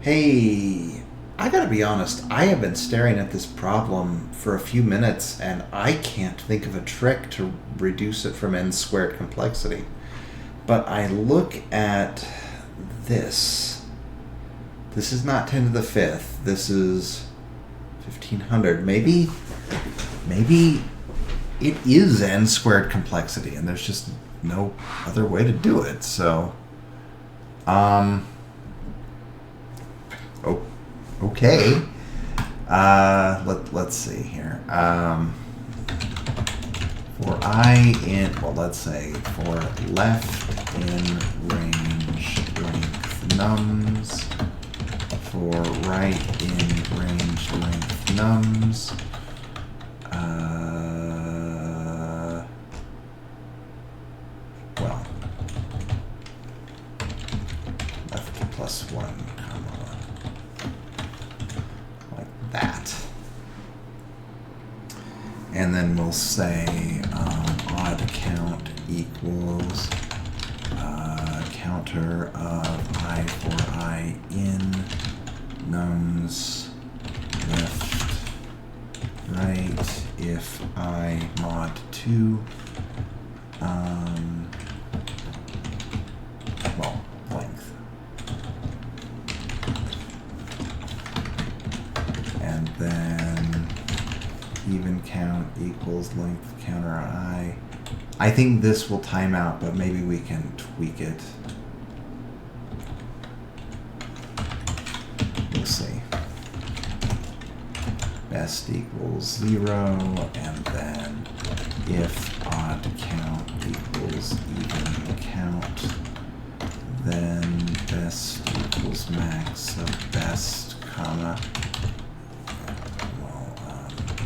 Hey, I gotta be honest, I have been staring at this problem for a few minutes and I can't think of a trick to reduce it from n squared complexity. But I look at this. This is not 10 to the 5th. This is 1500. Maybe it is n squared complexity and there's just no other way to do it. So, oh, okay. Let's see here. For I in, well, let's say for left in range length nums, for right in range length nums, well, left plus 1, comma, like that. And then we'll say odd count equals counter of I for I in nums left right if I mod 2 well, length. And then even count equals length counter I. I think this will time out, but maybe we can tweak it. We'll see. Best equals 0, and then if odd count equals even count, then best equals max of best, comma,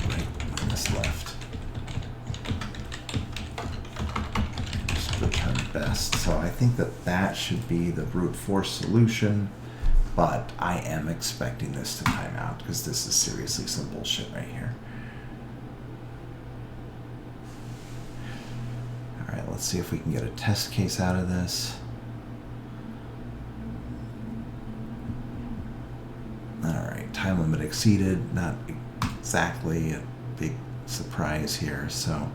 right minus left. Just return best. So I think that should be the brute force solution, but I am expecting this to time out because this is seriously some bullshit right here. All right, let's see if we can get a test case out of this. Time limit exceeded, not exactly a big surprise here. So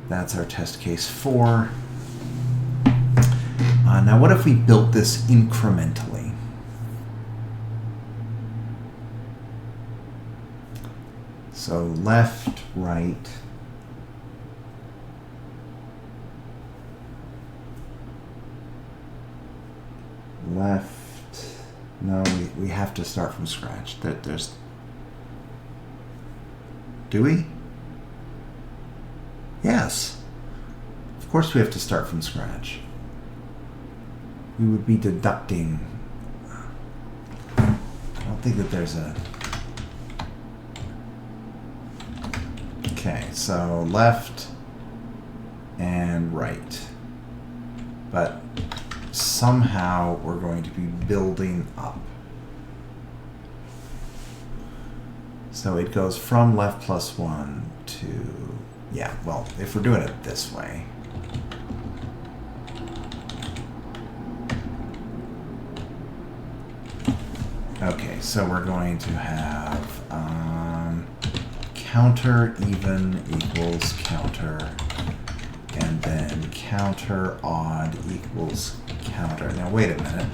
that's our test case 4. Now what if we built this incrementally? So left, right, left. No, we have to start from scratch. There's. Do we? Yes. Of course we have to start from scratch. We would be deducting. I don't think that there's a. Okay, so left and right. But somehow we're going to be building up. So it goes from left plus 1 to, yeah, well, if we're doing it this way. Okay, so we're going to have counter even equals counter, and then counter odd equals counter. Now wait a minute.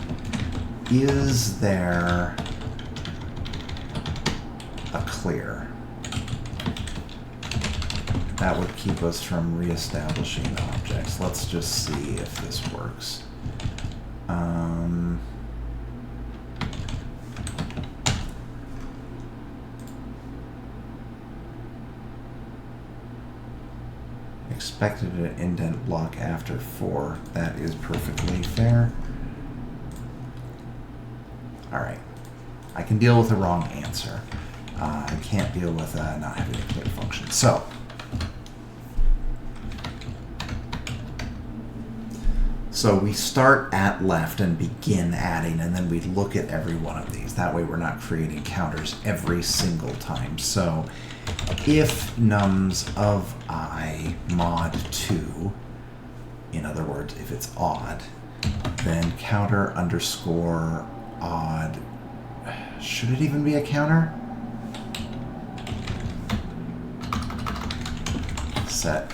Is there a clear? That would keep us from reestablishing objects. Let's just see if this works. Expected an indent block after 4. That is perfectly fair. All right. I can deal with the wrong answer. I can't deal with not having a clear function. So we start at left and begin adding, and then we look at every one of these. That way we're not creating counters every single time. So if nums of I mod 2, in other words, if it's odd, then counter underscore odd Should it even be a counter? Set.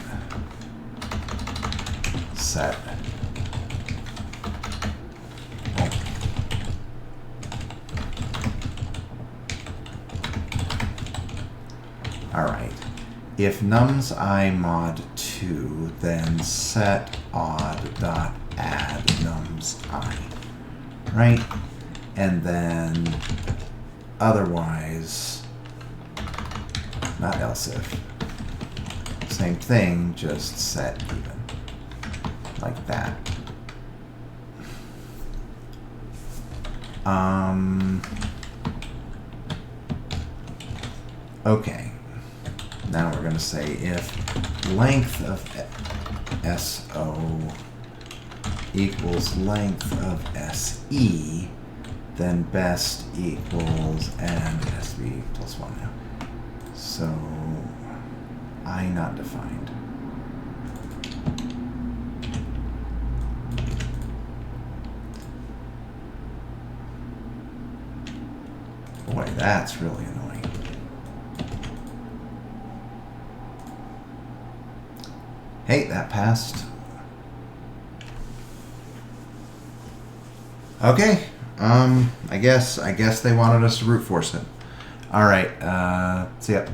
Set. Oh. Alright. If num's I mod 2, then set odd dot add num's I. Right? And then otherwise, not else if. Same thing, just set even. Like that. Okay. Now we're going to say if length of SO equals length of SE, then best equals, and it has to be plus 1 now. So, I not defined. Boy, that's really annoying. Hey, that passed. Okay. I guess they wanted us to brute force it. All right. See ya.